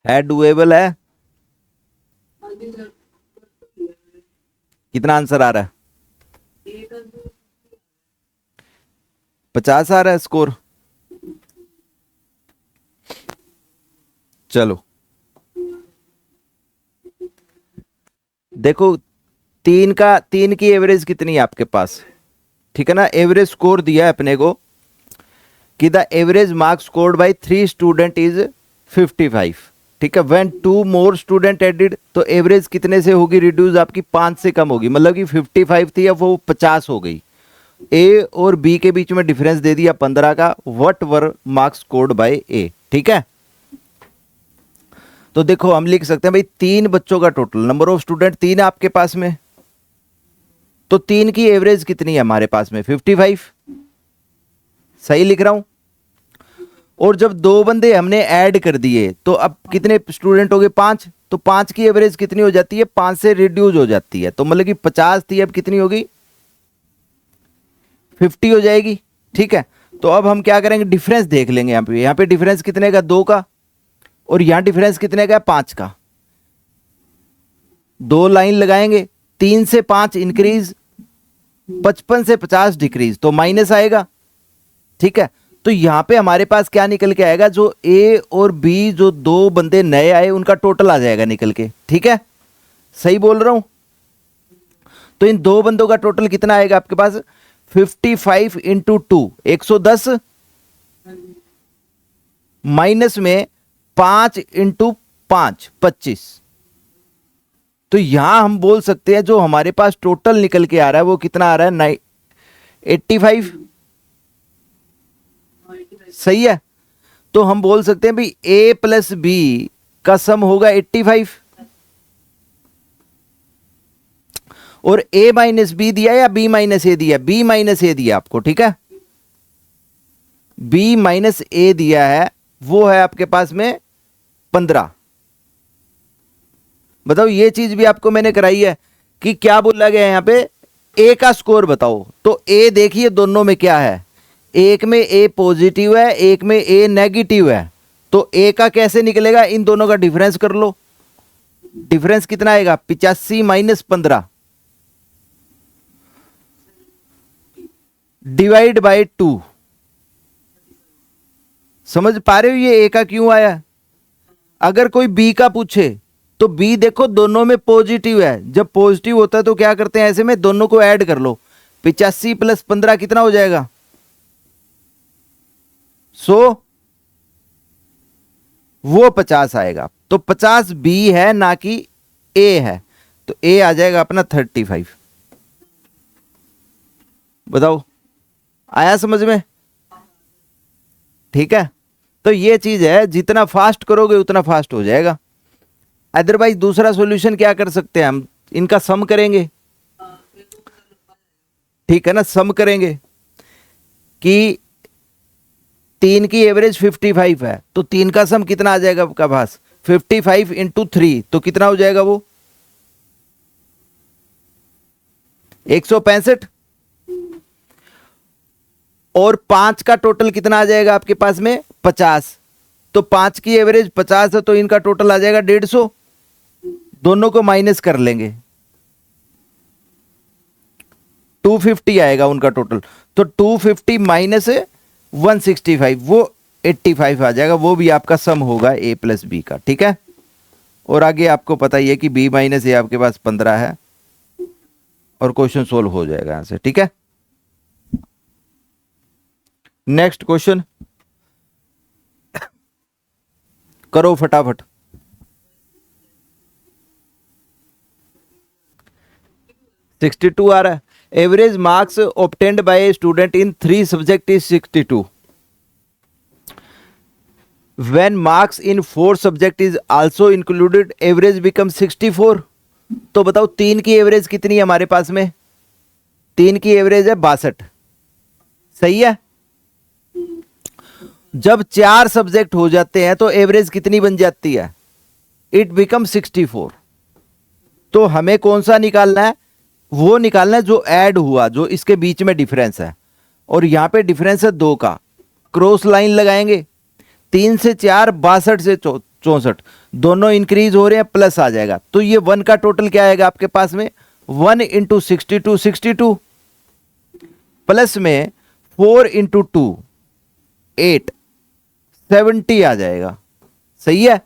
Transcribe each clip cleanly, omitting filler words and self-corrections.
है डुएबल है? कितना आंसर आ रहा है? 50 आ रहा है स्कोर। चलो देखो, तीन की एवरेज कितनी है आपके पास? ठीक है ना, एवरेज स्कोर दिया है अपने को कि the average marks scored bye 3 student is 55। ठीक है, व्हेन 2 मोर स्टूडेंट एडिड, तो एवरेज कितने से होगी रिड्यूस? आपकी 5 से कम होगी, मतलब कि 55 थी अब वो 50 हो गई। ए और बी के बीच में डिफरेंस दे दिया 15 का। What are marks scored by A? ठीक है, तो देखो हम लिख सकते हैं भाई 3 बच्चों का टोटल नंबर ऑफ स्टूडेंट 3 है आपके पास में, तो 3 की एवरेज कितनी है हमारे पास में? 55। सही लिख रहा हूं? और जब 2 बंदे हमने ऐड कर दिए तो अब कितने स्टूडेंट हो गए? 5। तो 5 की एवरेज कितनी हो जाती है? 5 से रिड्यूस हो जाती है, तो मतलब कि 50 थी अब कितनी होगी? 50 हो जाएगी। ठीक है, तो अब हम क्या करेंगे, डिफरेंस देख लेंगे। यहाँ पे डिफरेंस कितने का? 2 का। और यहां डिफरेंस कितने का है? 5 का। 2 लाइन लगाएंगे, 3 से 5 इंक्रीज, 55 से 50 डिक्रीज, तो माइनस आएगा। ठीक है, तो यहां पे हमारे पास क्या निकल के आएगा? जो ए और बी, जो 2 बंदे नए आए उनका टोटल आ जाएगा निकल के। ठीक है, सही बोल रहा हूं? तो इन 2 बंदों का टोटल कितना आएगा आपके पास? 55 इंटू 2 110, माइनस में 5 इंटू 5 25। तो यहां हम बोल सकते हैं जो हमारे पास टोटल निकल के आ रहा है वो कितना आ रहा है? 85। सही है, तो हम बोल सकते हैं भाई ए प्लस बी का सम होगा 85। और ए माइनस बी दिया या बी माइनस ए दिया? बी माइनस ए दिया आपको। ठीक है, बी माइनस ए दिया है, वो है आपके पास में 15। बताओ, ये चीज भी आपको मैंने कराई है कि क्या बोला गया है यहां पे? ए का स्कोर बताओ। तो ए देखिए दोनों में क्या है, एक में ए पॉजिटिव है, एक में ए नेगेटिव है। तो ए का कैसे निकलेगा? इन दोनों का डिफरेंस कर लो। डिफरेंस कितना आएगा? 85 माइनस 15 डिवाइड बाय 2। समझ पा रहे हो ये ए का क्यों आया? अगर कोई बी का पूछे तो बी देखो दोनों में पॉजिटिव है, जब पॉजिटिव होता है तो क्या करते हैं, ऐसे में दोनों को ऐड कर लो। 85 प्लस 15 कितना हो जाएगा? 100। वो 50 आएगा, तो 50 बी है ना कि ए है, तो ए आ जाएगा अपना 35। बताओ, आया समझ में? ठीक है, तो ये चीज है, जितना फास्ट करोगे उतना फास्ट हो जाएगा। अदरवाइज दूसरा सॉल्यूशन क्या कर सकते हैं हम? इनका सम करेंगे। ठीक है ना, सम करेंगे कि 3 की एवरेज 55 है, तो 3 का सम कितना आ जाएगा आपका पास? 55 इंटू 3, तो कितना हो जाएगा वो? 165। और 5 का टोटल कितना आ जाएगा आपके पास में? 50। तो 5 की एवरेज 50 है, तो इनका टोटल आ जाएगा 150। दोनों को माइनस कर लेंगे, 250 आएगा उनका टोटल। तो 250 माइनस 165, वो 85 आ जाएगा। वो भी आपका सम होगा ए प्लस बी का। ठीक है, और आगे आपको पता ही है कि बी माइनस ए आपके पास 15 है, और क्वेश्चन सोल्व हो जाएगा यहां से। ठीक है, नेक्स्ट क्वेश्चन करो फटाफट। 62 आ रहा है। Average marks obtained by a student in 3 subject is 62। When marks in 4 subject is also included, average becomes 64। तो बताओ 3 की एवरेज कितनी है हमारे पास में? 3 की एवरेज है 62। सही है, जब 4 सब्जेक्ट हो जाते हैं तो एवरेज कितनी बन जाती है? It become 64। तो हमें कौन सा निकालना है? वो निकालना है जो ऐड हुआ, जो इसके बीच में डिफरेंस है। और यहां पे डिफरेंस है 2 का, क्रॉस लाइन लगाएंगे। 3 से 4 62 से 64, दोनों इंक्रीज हो रहे हैं, प्लस आ जाएगा। तो ये 1 का टोटल क्या आएगा आपके पास में, 1 इंटू 62 62, प्लस में 4 इंटू 2 8 70 आ जाएगा। सही है।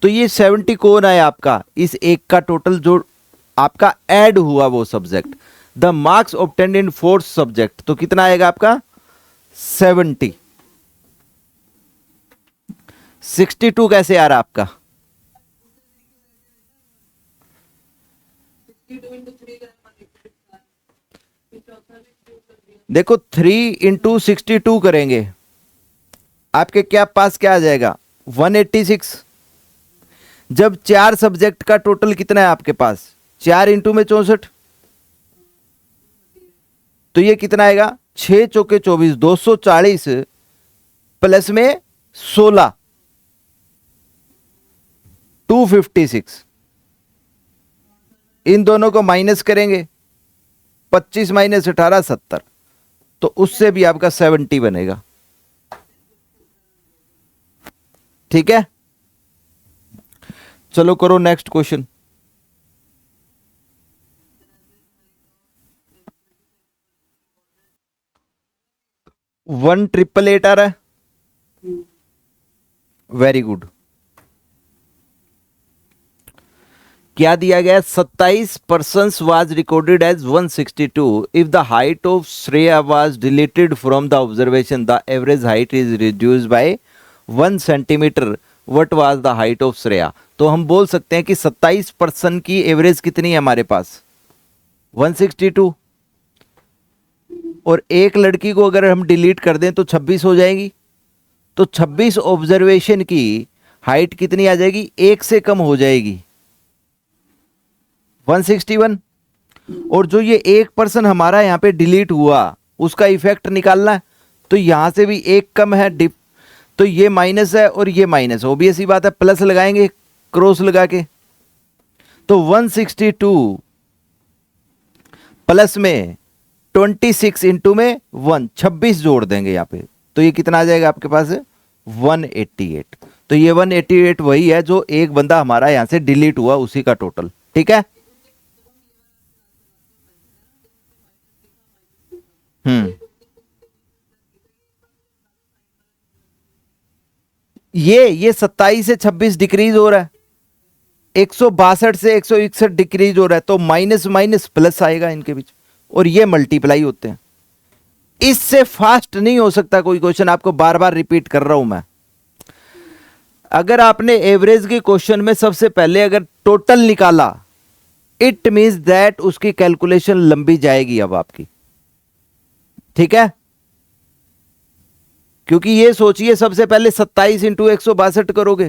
तो ये 70 कौन है आपका, इस एक का टोटल जो आपका ऐड हुआ वो subject. The marks obtained in fourth subject, तो कितना आएगा आपका 70। 62 कैसे आ रहा आपका, देखो 3 इंटू 62 करेंगे, आपके क्या पास क्या आ जाएगा 186। जब 4 सब्जेक्ट का टोटल कितना है आपके पास, 4 इंटू में 64, तो ये कितना आएगा 6 चौके 24, 240 प्लस में 16 256। इन दोनों को माइनस करेंगे, 25 माइनस 18 70, तो उससे भी आपका 70 बनेगा। ठीक है, चलो करो नेक्स्ट क्वेश्चन। 1888 आ रहा है, वेरी गुड। क्या दिया गया, 27 persons was recorded as 162 if the height of Shreya was deleted from the observation, the average height is reduced by 1 centimeter, what was the height of Shreya। तो हम बोल सकते हैं कि 27 पर्सन की एवरेज कितनी है हमारे पास 162, और एक लड़की को अगर हम डिलीट कर दें तो 26 हो जाएगी। तो 26 ऑब्जर्वेशन की हाइट कितनी आ जाएगी, एक से कम हो जाएगी 161। और जो ये एक पर्सन हमारा यहाँ पे डिलीट हुआ उसका इफेक्ट निकालना है, तो यहां से भी एक कम है डिप, तो ये माइनस है और ये माइनस, ऑब्वियस ही बात है, प्लस लगाएंगे क्रॉस लगा के। तो 162 प्लस में 26 इंटू में 1 26 जोड़ देंगे यहाँ पे, तो ये कितना आ जाएगा आपके पास 188। तो ये 188 वही है जो एक बंदा हमारा यहां से डिलीट हुआ उसी का टोटल। ठीक है, ये 27 से 26 डिक्रीज हो रहा है, 162 से 161 डिक्रीज हो रहा है, तो माइनस माइनस प्लस आएगा इनके बीच, और ये मल्टीप्लाई होते हैं। इससे फास्ट नहीं हो सकता कोई क्वेश्चन, आपको बार बार रिपीट कर रहा हूं मैं। अगर आपने एवरेज के क्वेश्चन में सबसे पहले अगर टोटल निकाला, इट मींस दैट उसकी कैलकुलेशन लंबी जाएगी अब आपकी। ठीक है, क्योंकि ये सोचिए सबसे पहले 27 इंटू 162 करोगे,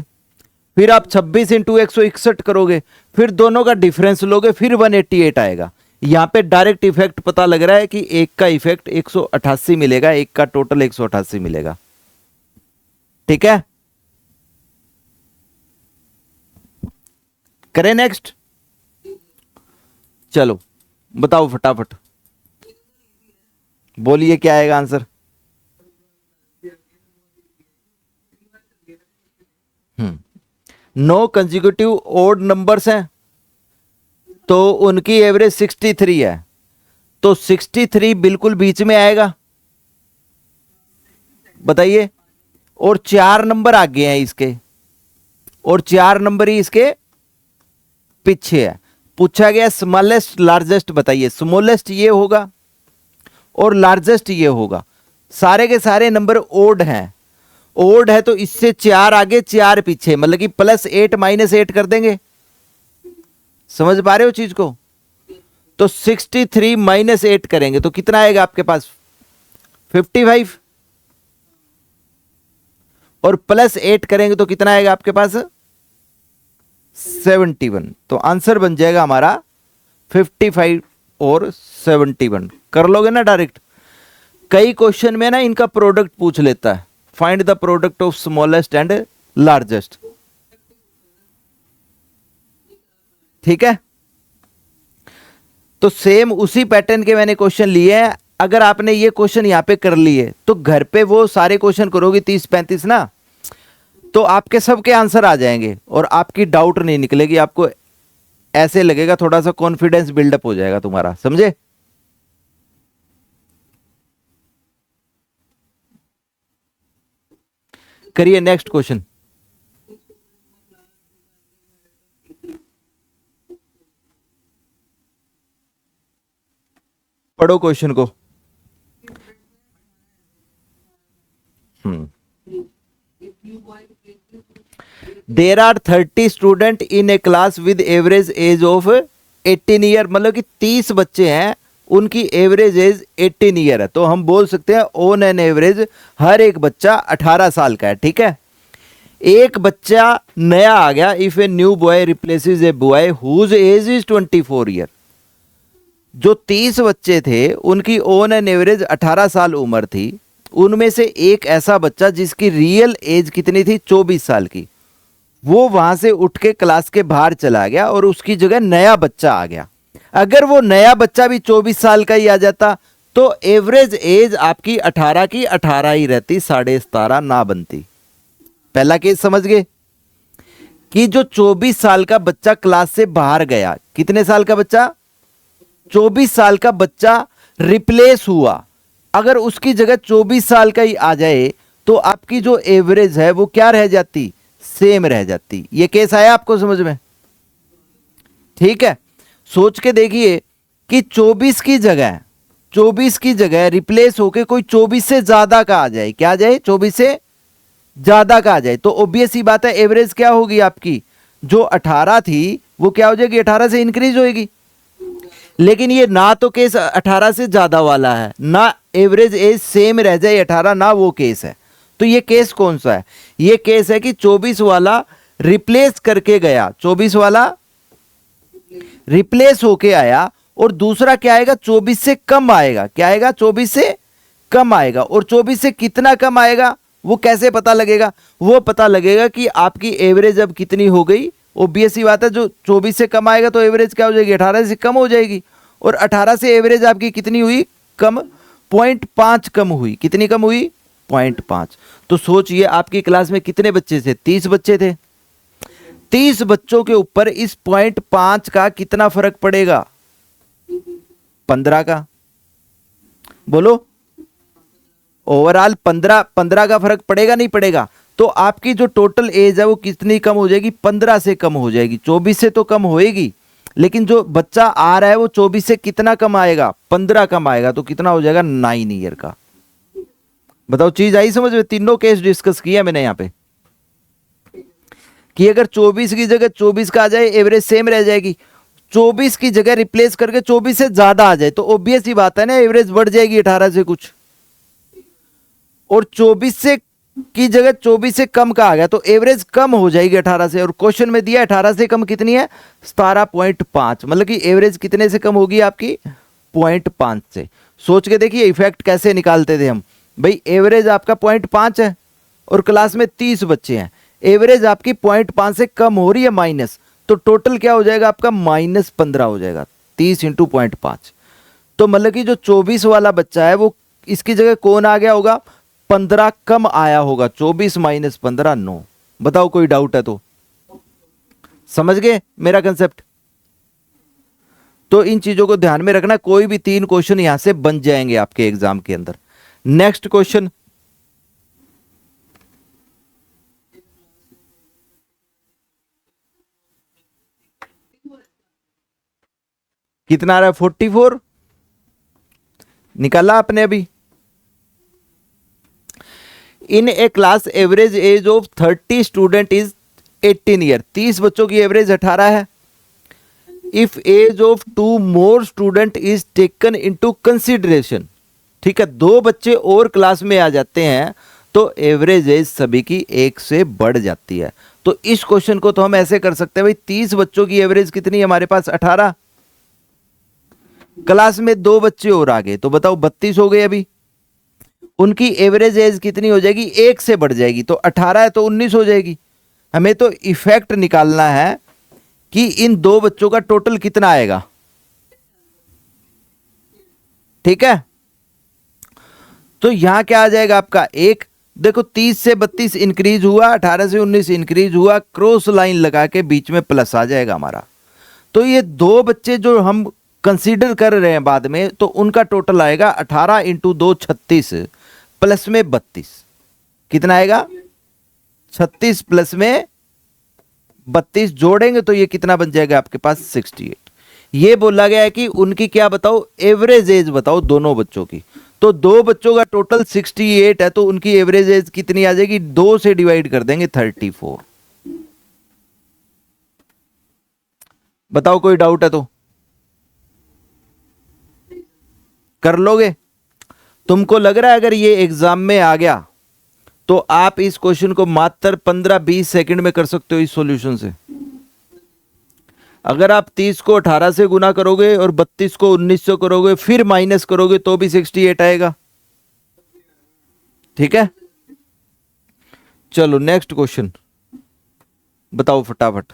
फिर आप 26 इंटू 161 करोगे, फिर दोनों का डिफरेंस लोगे, फिर 188 आएगा। यहां पे डायरेक्ट इफेक्ट पता लग रहा है कि एक का इफेक्ट 188 मिलेगा, एक का टोटल 188 मिलेगा। ठीक है, करें नेक्स्ट, चलो बताओ फटाफट, बोलिए क्या आएगा answer. No consecutive odd numbers हैं, तो उनकी एवरेज 63 है, तो 63 बिल्कुल बीच में आएगा, बताइए। और 4 नंबर आगे हैं इसके, और 4 नंबर ही इसके पीछे है। पूछा गया स्मॉलेस्ट लार्जेस्ट बताइए, स्मॉलेस्ट ये होगा और लार्जेस्ट ये होगा। सारे के सारे नंबर ओड हैं, ओड है तो इससे 4 आगे 4 पीछे, मतलब कि +8 -8 कर देंगे। समझ पा रहे हो चीज को। तो 63 -8 करेंगे तो कितना आएगा आपके पास 55, और +8 करेंगे तो कितना आएगा आपके पास 71। तो आंसर बन जाएगा हमारा 55 और 71। कर लोगे ना डायरेक्ट। कई क्वेश्चन में ना इनका प्रोडक्ट पूछ लेता है, find the product of smallest and largest. ठीक है, तो सेम उसी पैटर्न के मैंने क्वेश्चन लिए हैं। अगर आपने ये क्वेश्चन यहां पे कर लिए तो घर पे वो सारे क्वेश्चन करोगे 30-35 ना, तो आपके सबके आंसर आ जाएंगे और आपकी डाउट नहीं निकलेगी, आपको ऐसे लगेगा, थोड़ा सा कॉन्फिडेंस बिल्डअप हो जाएगा तुम्हारा, समझे? करिए नेक्स्ट क्वेश्चन। पढ़ो क्वेश्चन को। There are 30 student in a class with average age of 18 year, मतलब कि 30 बच्चे हैं, उनकी एवरेज एज 18 ईयर है। तो हम बोल सकते हैं ऑन एन एवरेज हर एक बच्चा 18 साल का है, ठीक है। एक बच्चा नया आ गया, if a new boy replaces a boy whose age is 24 year. जो 30 बच्चे थे उनकी ऑन एन एवरेज 18 साल उम्र थी, उनमें से एक ऐसा बच्चा जिसकी रियल एज कितनी थी, 24 साल की, वो वहां से उठ के क्लास के बाहर चला गया और उसकी जगह नया बच्चा आ गया। अगर वो नया बच्चा भी 24 साल का ही आ जाता तो एवरेज एज आपकी 18 की 18 ही रहती, 17.5 ना बनती। पहला केस समझ गए कि जो 24 साल का बच्चा क्लास से बाहर गया, कितने साल का बच्चा, 24 साल का बच्चा रिप्लेस हुआ, अगर उसकी जगह 24 साल का ही आ जाए तो आपकी जो एवरेज है वो क्या रह जाती, सेम रह जाती। ये केस आया आपको समझ में? ठीक है, सोच के देखिए कि 24 की जगह रिप्लेस होके कोई 24 से ज्यादा का आ जाए, क्या आ जाए, 24 से ज्यादा का आ जाए, तो ऑब्वियस ही बात है एवरेज क्या होगी आपकी, जो 18 थी वो क्या हो जाएगी, 18 से इंक्रीज होएगी। लेकिन ये ना तो केस 18 से ज्यादा वाला है, ना एवरेज एज सेम रह जाए 18, ना वो केस है। तो ये केस कौन सा है, ये केस है कि 24 वाला रिप्लेस करके गया, 24 वाला रिप्लेस होके आया, और दूसरा क्या आएगा, 24 से कम आएगा, क्या आएगा, 24 से कम आएगा। और 24 से कितना कम आएगा वो कैसे पता लगेगा, वो पता लगेगा कि आपकी एवरेज अब कितनी हो गई। ऑब्वियस ही बात है, जो 24 से कम आएगा तो एवरेज क्या हो जाएगी, 18 से कम हो जाएगी, और 18 से एवरेज आपकी कितनी हुई, कम, 0.5 कम हुई, कितनी कम हुई, 0.5। तो सोचिए आपकी क्लास में कितने बच्चे थे, 30 बच्चे थे, 30 बच्चों के ऊपर इस 0.5 का कितना फर्क पड़ेगा, 15 का, बोलो, ओवरऑल 15 का फर्क पड़ेगा नहीं पड़ेगा। तो आपकी जो टोटल एज है वो कितनी कम हो जाएगी, 15 से कम हो जाएगी, 24 से तो कम होएगी, लेकिन जो बच्चा आ रहा है वो 24 से कितना कम आएगा, 15 कम आएगा, तो कितना हो जाएगा, 9 ईयर का। बताओ चीज आई समझ में? तीनों केस डिस्कस किया मैंने यहां पे कि अगर 24 की जगह 24 का आ जाए एवरेज सेम रह जाएगी, 24 की जगह रिप्लेस करके 24 से ज्यादा आ जाए तो ऑब्वियस ही बात है ना, एवरेज बढ़ जाएगी 18 से कुछ, और 24 से की जगह 24 से कम का आ गया तो एवरेज कम हो जाएगी 18 से। और क्वेश्चन में दिया 18 से कम कितनी है, 17.5, मतलब कि एवरेज कितने से कम होगी आपकी, 0.5 से। सोच के देखिए इफेक्ट कैसे निकालते थे हम, भाई एवरेज आपका 0.5 है और क्लास में 30 बच्चे हैं, एवरेज आपकी 0.5 से कम हो रही है माइनस, तो टोटल क्या हो जाएगा आपका, -15 हो जाएगा, 30 इंटू 0.5। तो मतलब कि जो 24 वाला बच्चा है वो इसकी जगह कौन आ गया होगा, 15 कम आया होगा, 24 - 15 9। बताओ कोई डाउट है तो? समझ गए मेरा कंसेप्ट? तो इन चीजों को ध्यान में रखना, कोई भी 3 क्वेश्चन यहां से बन जाएंगे आपके एग्जाम के अंदर। नेक्स्ट क्वेश्चन, कितना आ रहा है, 44 निकाला आपने अभी। In a class average age of 30 student is 18 year, 30 बच्चों की एवरेज 18 है। If age of 2 more student is taken into consideration, ठीक है, 2 बच्चे और क्लास में आ जाते हैं तो एवरेज एज सभी की 1 से बढ़ जाती है। तो इस क्वेश्चन को तो हम ऐसे कर सकते हैं, भाई 30 बच्चों की एवरेज कितनी है हमारे पास, 18, क्लास में 2 बच्चे और आ गए तो बताओ 32 हो गए, अभी उनकी एवरेज एज कितनी हो जाएगी, 1 से बढ़ जाएगी, तो 18 है तो 19 हो जाएगी। हमें तो इफेक्ट निकालना है कि इन 2 बच्चों का टोटल कितना आएगा, ठीक है। तो यहां क्या आ जाएगा आपका, 1 देखो 30 से 32 इंक्रीज हुआ, 18 से 19 इंक्रीज हुआ, क्रॉस लाइन लगा के बीच में प्लस आ जाएगा हमारा। तो ये दो बच्चे जो हम कंसीडर कर रहे हैं बाद में, तो उनका टोटल आएगा 18 इंटू 2 36 प्लस में 32, कितना आएगा 36 प्लस में 32 जोड़ेंगे तो ये कितना बन जाएगा आपके पास 68। ये बोला गया है कि उनकी क्या बताओ एवरेज एज बताओ दोनों बच्चों की। तो दो बच्चों का टोटल 68 है, तो उनकी एवरेज एज कितनी आ जाएगी, 2 से डिवाइड कर देंगे 34। बताओ कोई डाउट है तो कर लोगे। तुमको लग रहा है अगर ये एग्जाम में आ गया तो आप इस क्वेश्चन को मात्र 15-20 सेकंड में कर सकते हो इस सॉल्यूशन से। अगर आप 30 को 18 से गुना करोगे और 32 को 19 से करोगे फिर माइनस करोगे तो भी 68 आएगा। ठीक है, चलो नेक्स्ट क्वेश्चन बताओ फटाफट।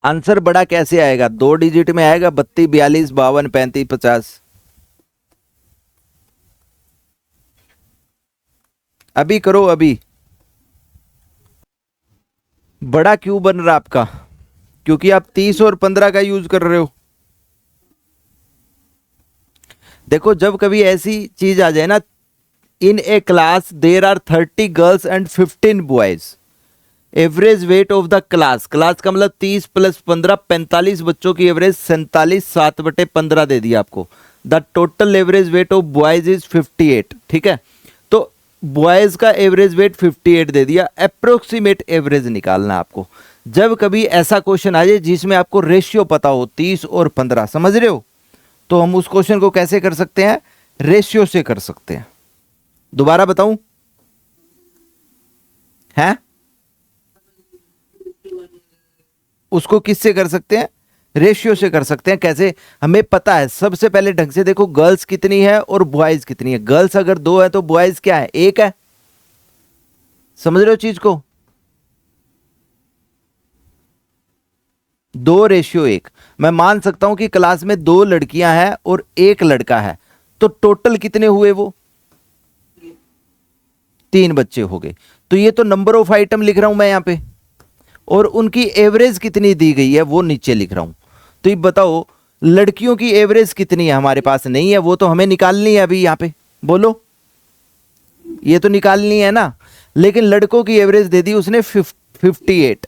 आंसर बड़ा कैसे आएगा, 2 डिजिट में आएगा, 32 42 52 35 50। अभी करो अभी। बड़ा क्यों बन रहा आपका, क्योंकि आप 30 और 15 का यूज कर रहे हो। देखो जब कभी ऐसी चीज आ जाए ना, in a class there are 30 girls and 15 boys, average weight of the class, class का मतलब 30 प्लस 15 45 बच्चों की एवरेज 47 7/15 दे दिया आपको। The total average weight of boys is 58। ठीक है, तो बॉयज का एवरेज वेट 58 दे दिया, अप्रोक्सीमेट एवरेज निकालना आपको। जब कभी ऐसा क्वेश्चन आ जाए जिसमें आपको रेशियो पता हो 30 और 15, समझ रहे हो, तो हम उस क्वेश्चन को कैसे कर सकते हैं, रेशियो से कर सकते हैं। दोबारा बताऊं है, उसको किससे कर सकते हैं, रेशियो से कर सकते हैं। कैसे, हमें पता है सबसे पहले ढंग से देखो गर्ल्स कितनी है और बॉयज कितनी है। गर्ल्स अगर 2 है तो बॉयज क्या है, 1 है। समझ रहे हो चीज को, 2:1। मैं मान सकता हूं कि क्लास में 2 लड़कियां हैं और 1 लड़का है, तो टोटल कितने हुए, वो 3 बच्चे हो गए। तो ये तो नंबर ऑफ आइटम लिख रहा हूं मैं यहां पे, और उनकी एवरेज कितनी दी गई है वो नीचे लिख रहा हूं। तो ये बताओ लड़कियों की एवरेज कितनी है, हमारे पास नहीं है, वो तो हमें निकालनी है अभी यहां पे। बोलो, ये तो निकालनी है ना। लेकिन लड़कों की एवरेज दे दी उसने 58।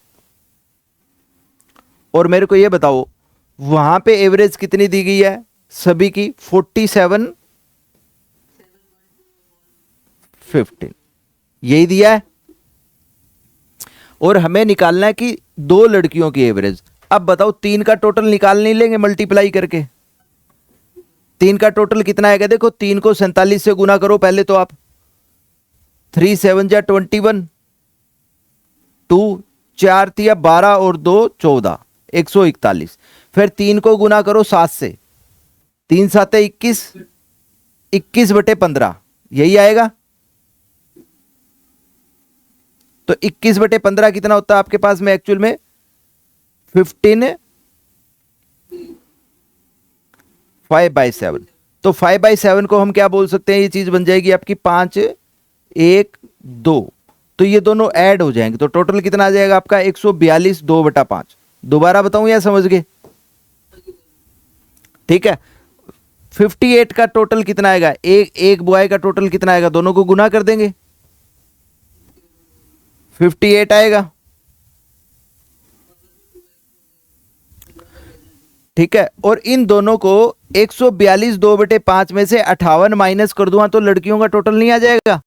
और मेरे को ये बताओ वहां पे एवरेज कितनी दी गई है सभी की, 47 15, यही दिया है। और हमें निकालना है कि 2 लड़कियों की एवरेज। अब बताओ 3 का टोटल निकाल नहीं लेंगे मल्टीप्लाई करके, 3 का टोटल कितना आएगा, देखो 3 को 47 से गुना करो पहले तो आप, 3 7 जा 21, 2 4 तिया 12 और 2 14, 141। फिर 3 को गुना करो 7 से, 3 7 21, 21/15 यही आएगा। तो 21/15 कितना होता है आपके पास में एक्चुअल में 15 5/7। तो 5/7 को हम क्या बोल सकते हैं, ये चीज बन जाएगी आपकी 5 1 2। तो ये दोनों ऐड हो जाएंगे तो टोटल कितना आ जाएगा आपका 142 2/5। दोबारा बताऊं या समझ गए, ठीक है। 58 का टोटल कितना आएगा, एक बॉय का टोटल कितना आएगा, दोनों को गुना कर देंगे 58 आएगा। ठीक है, और इन दोनों को 142 2/5 में से 58 माइनस कर दूंगा तो लड़कियों का टोटल नहीं आ जाएगा।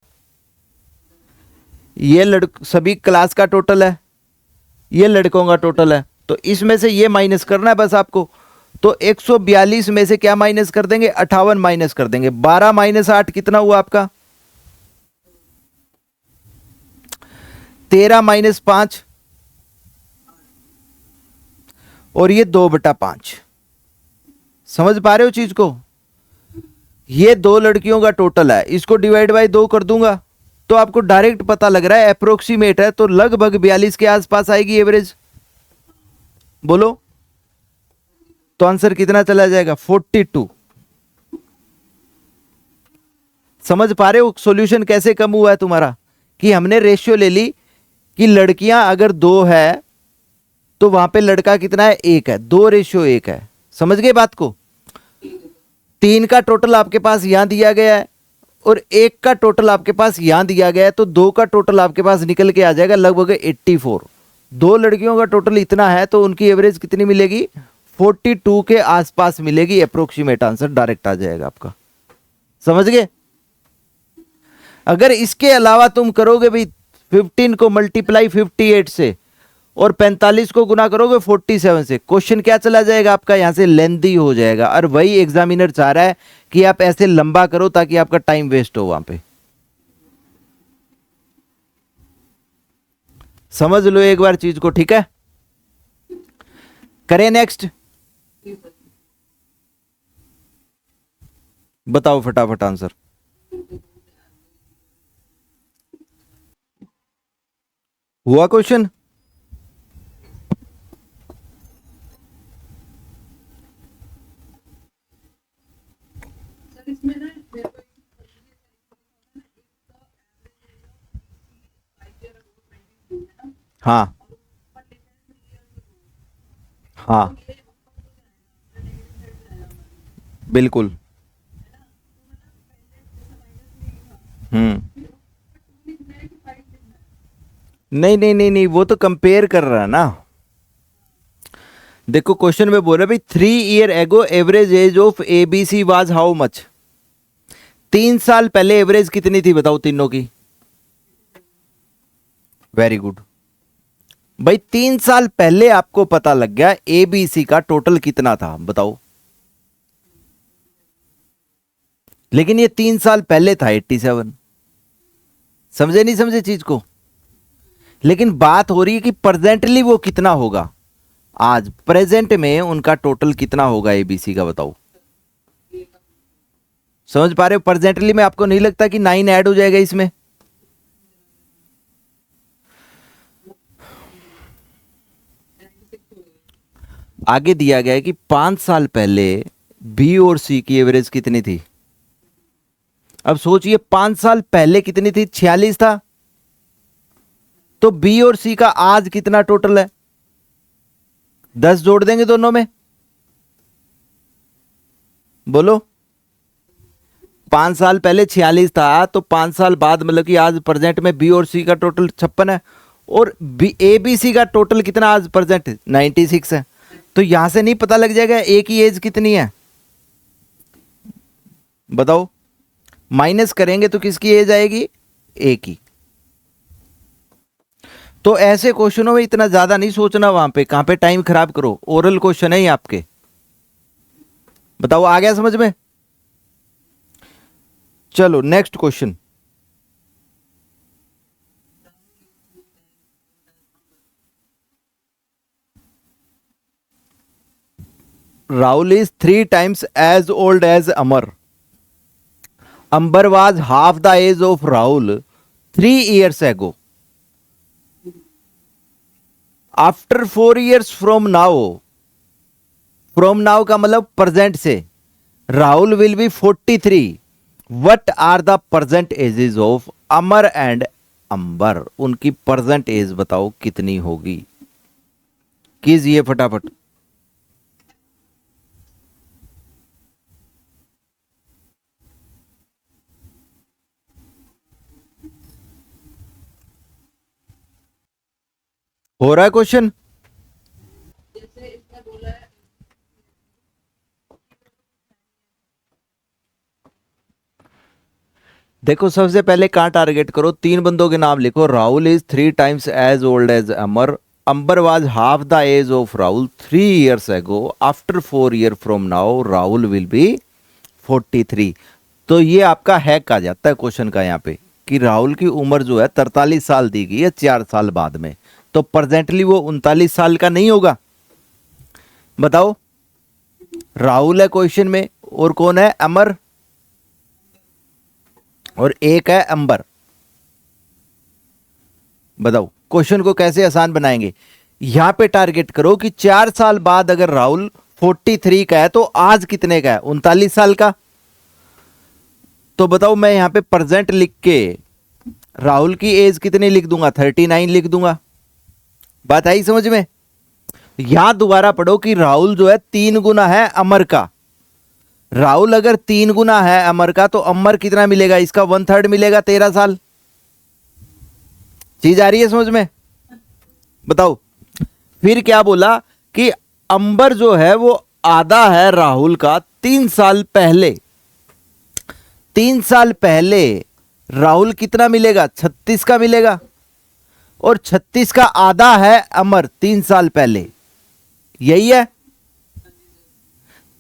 ये सभी क्लास का टोटल है, ये लड़कों का टोटल है, तो इसमें से ये माइनस करना है बस आपको। तो 142 में से क्या माइनस कर देंगे, 58 माइनस कर देंगे। 12 - 8 कितना हुआ आपका, 13 - 5, और ये 2/5। समझ पा रहे हो चीज को, ये 2 लड़कियों का टोटल है, इसको डिवाइड बाय 2 कर दूंगा तो आपको डायरेक्ट पता लग रहा है, अप्रोक्सीमेट है, तो लगभग 42 के आसपास आएगी एवरेज। बोलो, तो आंसर कितना चला जाएगा? 42। समझ पा रहे हो सॉल्यूशन कैसे कम हुआ है तुम्हारा? कि हमने रेशियो ले ली कि लड़कियां अगर 2 है तो वहां पे लड़का कितना है? 1 है, 2:1 है। समझ गए बात को? 3 का टोटल आपके पास यहां दिया गया है और 1 का टोटल आपके पास यहां दिया गया है, तो 2 का टोटल आपके पास निकल के आ जाएगा लगभग 84। 2 लड़कियों का टोटल इतना है तो उनकी एवरेज कितनी मिलेगी? 42 के आसपास मिलेगी। अप्रोक्सीमेट आंसर डायरेक्ट आ जाएगा आपका। समझ गए? अगर इसके अलावा तुम करोगे भाई 15 को मल्टीप्लाई 58 से और 45 को गुना करोगे 47 से, क्वेश्चन क्या चला जाएगा आपका? यहां से लेंथी हो जाएगा। और वही एग्जामिनर चाह रहा है कि आप ऐसे लंबा करो ताकि आपका टाइम वेस्ट हो वहां पे। समझ लो एक बार चीज को, ठीक है? करें नेक्स्ट? बताओ फटाफट आंसर। हुआ क्वेश्चन? हाँ हाँ बिल्कुल। हम्म। नहीं नहीं नहीं नहीं, वो तो कंपेयर कर रहा है ना। देखो क्वेश्चन में बोल रहा है भाई 3 year ago average age of ABC was how much. 3 साल पहले एवरेज कितनी थी बताओ तीनों की? वेरी गुड भाई, 3 साल पहले आपको पता लग गया एबीसी का टोटल कितना था, बताओ। लेकिन ये 3 साल पहले था 87। समझे नहीं समझे चीज को? लेकिन बात हो रही है कि प्रेजेंटली वो कितना होगा। आज प्रेजेंट में उनका टोटल कितना होगा एबीसी का, बताओ। समझ पा रहे हो? प्रेजेंटली में आपको नहीं लगता कि 9 ऐड हो जाएगा इसमें? आगे दिया गया है कि 5 साल पहले बी और सी की एवरेज कितनी थी। अब सोचिए 5 साल पहले कितनी थी? 46 था। तो बी और सी का आज कितना टोटल है? 10 जोड़ देंगे दोनों में, बोलो। 5 साल पहले 46 था तो 5 साल बाद मतलब कि आज प्रेजेंट में बी और सी का टोटल 56 है और बी ए बी सी का टोटल कितना आज प्रेजेंट? 96 है। तो यहां से नहीं पता लग जाएगा ए की एज कितनी है? बताओ। माइनस करेंगे तो किसकी एज आएगी? ए की। तो ऐसे क्वेश्चनों में इतना ज्यादा नहीं सोचना, वहां पे कहां पे टाइम खराब करो। ओरल क्वेश्चन है ये आपके। बताओ आ गया समझ में? चलो next question. Rahul is 3 times as old as Amar. Amber was half the age of Rahul 3 years ago. After 4 years from now का मतलब प्रेजेंट से, Rahul will be 43. What are the present ages of Amar and Ambar? उनकी present as बताओ कितनी होगी? कीजिए फटाफट। हो रहा है क्वेश्चन? देखो सबसे पहले कहां टारगेट करो, 3 बंदों के नाम लिखो। Rahul is 3 times age old age Amar. Ambar was half the age of Rahul 3 years ago. After 4 year from now Rahul will be 43. तो ये आपका हैक आ जाता है क्वेश्चन का यहाँ पे कि राहुल की उम्र जो है 43 साल दी गई है 4 साल बाद में, तो प्रेजेंटली वो 39 साल का नहीं होगा? बताओ। राहुल है क्वेश्चन में और कौन है? अमर, और एक है अंबर। बताओ क्वेश्चन को कैसे आसान बनाएंगे? यहां पे टारगेट करो कि 4 साल बाद अगर राहुल 43 का है तो आज कितने का है, 39 साल का। तो बताओ मैं यहां पे प्रेजेंट लिख के राहुल की एज कितनी लिख दूंगा, 39 लिख दूंगा। बात आई समझ में। यहां दोबारा पढ़ो कि राहुल जो है 3 गुना है अमर का। राहुल अगर 3 गुना है अमर का तो अमर कितना मिलेगा, इसका 1/3 मिलेगा, 13 साल। चीज आ रही है समझ में। बताओ फिर क्या बोला कि अंबर जो है वो आधा है राहुल का 3 साल पहले। 3 साल पहले राहुल कितना मिलेगा, 36 का मिलेगा, और 36 का आधा है अमर 3 साल पहले, यही है।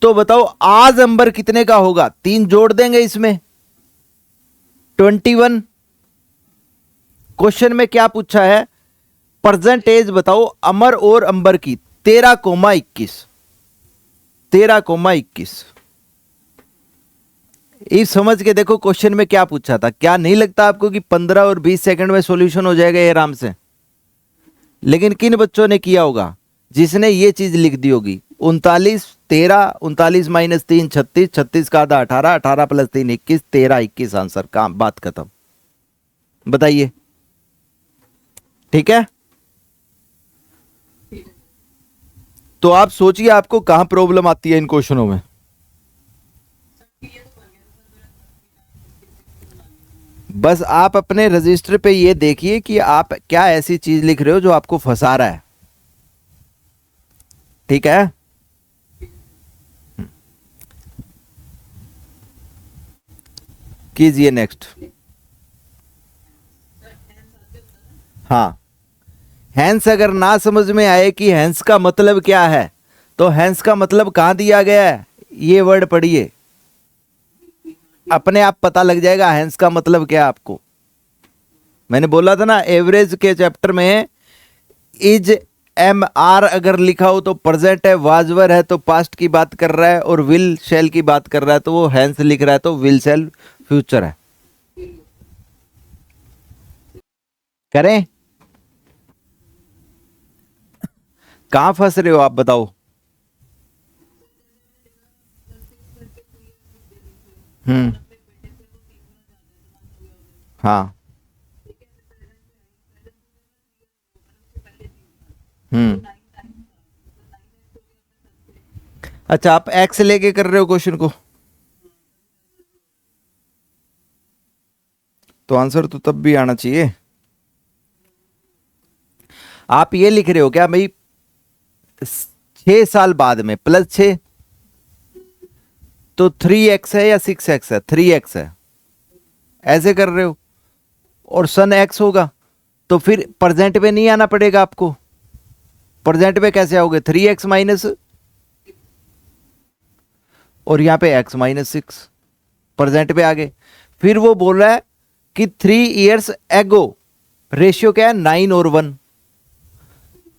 तो बताओ आज अंबर कितने का होगा, 3 जोड़ देंगे इसमें, 21। क्वेश्चन में क्या पूछा है, परसेंटेज बताओ अमर और अंबर की, 13,21। 13,21। इस समझ के देखो क्वेश्चन में क्या पूछा था। क्या नहीं लगता आपको कि 15 और 20 सेकंड में सॉल्यूशन हो जाएगा ये आराम से। लेकिन किन बच्चों ने किया होगा, जिसने ये चीज लिख दी होगी, 39 13, 39 माइनस 3 36, 36 का आधा 18, 18 प्लस 3 21, 13 21 आंसर, काम बात खत्म। बताइए ठीक है। तो आप सोचिए आपको कहां प्रॉब्लम आती है इन क्वेश्चनों में। बस आप अपने रजिस्टर पे ये देखिए कि आप क्या ऐसी चीज लिख रहे हो जो आपको फंसा रहा है। ठीक है। कीजिए नेक्स्ट। हाँ, हैंस अगर ना समझ में आए कि हैंस का मतलब क्या है, तो हैंस का मतलब कहां दिया गया है, ये वर्ड पढ़िए, अपने आप पता लग जाएगा हैंस का मतलब क्या है आपको। मैंने बोला था ना एवरेज के चैप्टर में, इज एम आर अगर लिखा हो तो प्रेजेंट है, वाजवर है तो पास्ट की बात कर रहा है, और विल शेल की बात कर रहा है तो वो हैंस लिख रहा है तो विल शेल फ्यूचर है। करें, कहां फंस रहे हो आप बताओ। हम्म। हाँ। हम्म। अच्छा आप एक्स लेके कर रहे हो क्वेश्चन को, तो आंसर तो तब भी आना चाहिए। आप ये लिख रहे हो क्या भाई, 6 साल बाद में +6, तो 3x है या 6x है, 3x है, ऐसे कर रहे हो। और सन x होगा तो फिर प्रेजेंट पे नहीं आना पड़ेगा आपको। प्रेजेंट पे कैसे आओगे, 3x माइनस, और यहां पे x -6, प्रेजेंट पे आ गए। फिर वो बोल रहा है कि 3 years एगो, रेशियो क्या है 9 और 1,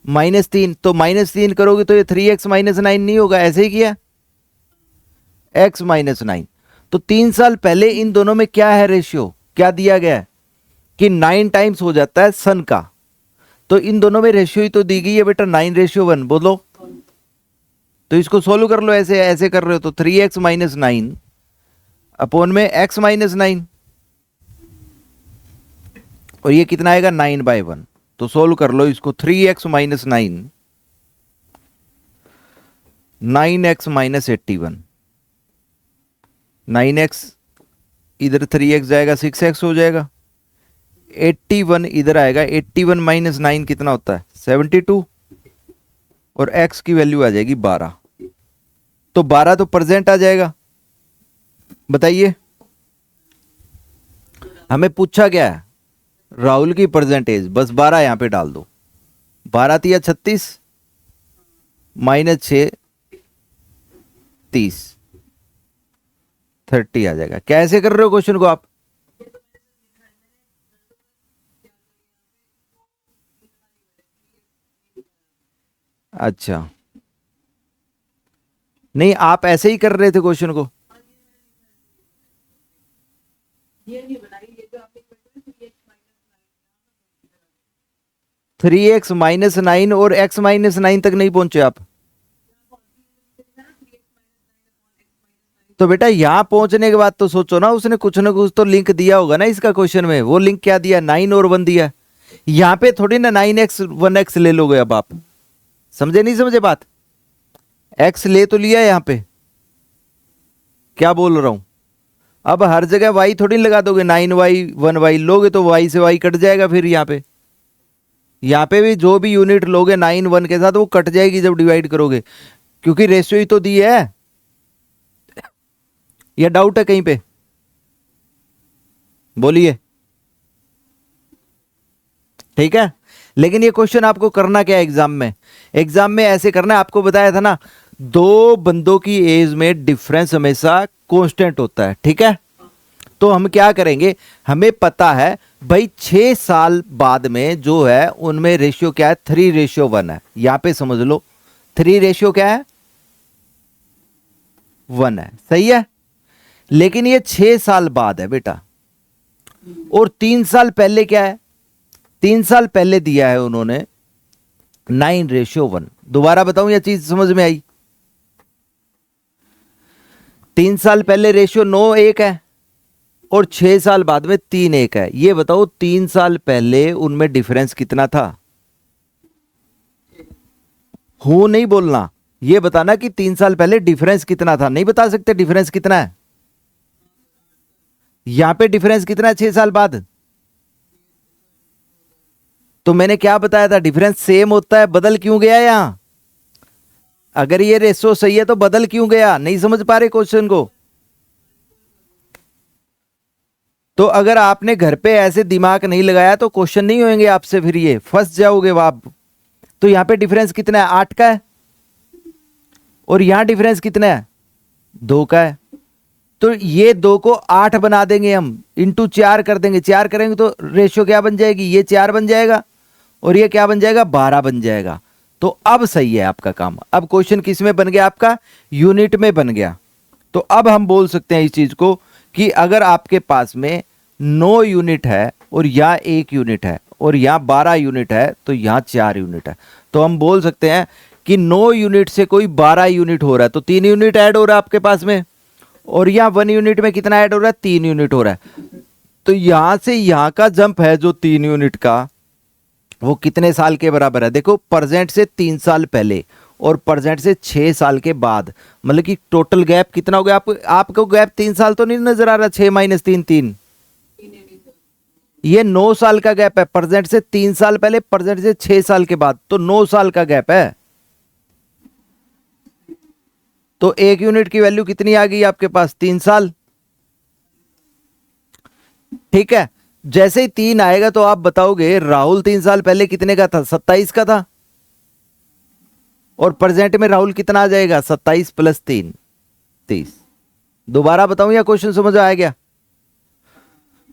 -3, तो -3 करोगे तो ये 3x -9 नहीं होगा, ऐसे ही किया, x -9। तो 3 साल पहले इन दोनों में क्या है रेशियो, क्या दिया गया है कि 9 टाइम्स हो जाता है सन का। तो इन दोनों में रेशियो ही तो दी गई है बेटा, 9:1, बोलो। तो इसको सोल्व कर लो, ऐसे ऐसे कर रहे हो तो 3x -9 अपॉन में x -9, और ये कितना आएगा 9/1। तो सोल्व कर लो इसको, 3x -9, 9x -81, 9x इधर 3x जाएगा 6x हो जाएगा, 81 इधर आएगा, 81 -9 कितना होता है 72, और x की वैल्यू आ जाएगी 12। तो 12 तो प्रेजेंट आ जाएगा। बताइए हमें पूछा क्या है, राहुल की परसेंटेज, बस 12 यहां पे डाल दो, 12 तिया 36, -6 30, 30 आ जाएगा। कैसे कर रहे हो क्वेश्चन को आप, अच्छा नहीं आप ऐसे ही कर रहे थे क्वेश्चन को। 3x-9 और x-9 तक नहीं पहुंचे आप। तो बेटा यहां पहुंचने के बाद तो सोचो ना, उसने कुछ ना कुछ तो लिंक दिया होगा ना इसका क्वेश्चन में। वो लिंक क्या दिया? 9 और 1 दिया। यहां पे थोड़ी ना 9x 1x ले लोगे। अब आप समझे नहीं समझे बात? x ले तो लिया यहां पे, क्या बोल रहा हूं? अब हर जगह y थोड़ी लगा दोगे। 9y 1y लोगे तो y से y कट जाएगा। फिर यहां पे भी जो भी यूनिट लोगे 9 1 के साथ वो कट जाएगी जब डिवाइड करोगे, क्योंकि रेशियो ही तो दी है। या डाउट है कहीं पे? बोलिए। ठीक है, लेकिन ये क्वेश्चन आपको करना क्या है एग्जाम में? एग्जाम में ऐसे करना है, आपको बताया था ना, दो बंदों की एज में डिफरेंस हमेशा कांस्टेंट होता है। ठीक है, तो हम क्या करेंगे, हमें पता है भाई 6 साल बाद में जो है उनमें रेशियो क्या है? 3:1 है। यहां पे समझ लो 3 रेशियो क्या है? 1 है। सही है, लेकिन ये 6 साल बाद है बेटा। और 3 साल पहले क्या है? 3 साल पहले दिया है उन्होंने 9:1। दोबारा बताऊं या चीज समझ में आई? 3 साल पहले रेशियो 9:1 है और 6 साल बाद में 3:1 है। ये बताओ 3 साल पहले उनमें डिफरेंस कितना था? हूं नहीं बोलना, ये बताना कि 3 साल पहले डिफरेंस कितना था। नहीं बता सकते डिफरेंस कितना है? यहां पे डिफरेंस कितना है 6 साल बाद? तो मैंने क्या बताया था, डिफरेंस सेम होता है, बदल क्यों गया यहां? अगर ये रेशो सही है तो बदल क्यों गया? नहीं समझ पा रहे क्वेश्चन को? तो अगर आपने घर पे ऐसे दिमाग नहीं लगाया तो क्वेश्चन नहीं होंगे आपसे, फिर ये फंस जाओगे आप। तो यहां पे डिफरेंस कितना है? 8 का है। और यहां डिफरेंस कितना है? 2 का है। तो ये 2 को 8 बना देंगे हम, इंटू 4 कर देंगे। 4 करेंगे तो रेशियो क्या बन जाएगी? ये 4 बन जाएगा और ये क्या बन जाएगा? 12 बन जाएगा। तो अब सही है आपका काम। अब क्वेश्चन किस में बन गया आपका? यूनिट में बन गया। तो अब हम बोल सकते हैं इस चीज को कि अगर आपके पास में 9 यूनिट है और यहां 1 यूनिट है और यहां 12 यूनिट है तो यहां 4 यूनिट है, तो हम बोल सकते हैं कि 9 यूनिट से कोई 12 यूनिट हो रहा है तो 3 यूनिट ऐड हो रहा है आपके पास में। और यहां 1 यूनिट में कितना ऐड हो रहा है? 3 यूनिट हो रहा है। तो यहां से यहां का जंप है जो 3 यूनिट का, वो कितने साल के बराबर है? देखो, प्रेजेंट से 3 साल पहले और प्रेजेंट से 6 साल के बाद, मतलब कि टोटल गैप कितना हो गया आपको? आपको गैप 3 साल तो नहीं नजर आ रहा? 6 - 3 3, ये 9 साल का गैप है। प्रेजेंट से 3 साल पहले, प्रेजेंट से 6 साल के बाद, तो 9 साल का गैप है। तो 1 यूनिट की वैल्यू कितनी आ गई आपके पास? 3 साल। ठीक है, जैसे ही 3 आएगा तो आप बताओगे राहुल 3 साल पहले कितने का था? 27 का था। और प्रेजेंट में राहुल कितना आ जाएगा? 27 + 3 30। दोबारा बताऊं या क्वेश्चन समझ आ गया?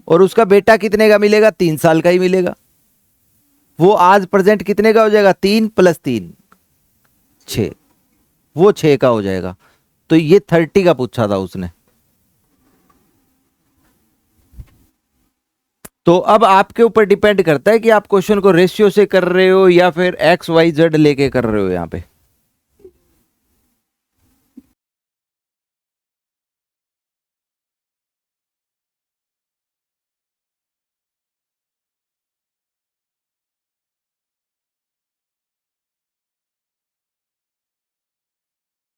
और उसका बेटा कितने का मिलेगा? 3 साल का ही मिलेगा। वो आज प्रेजेंट कितने का हो जाएगा? 3 + 3 6, वो 6 का हो जाएगा। तो ये 30 का पूछा था उसने। तो अब आपके ऊपर डिपेंड करता है कि आप क्वेश्चन को रेशियो से कर रहे हो या फिर XYZ लेके कर रहे हो। यहां पे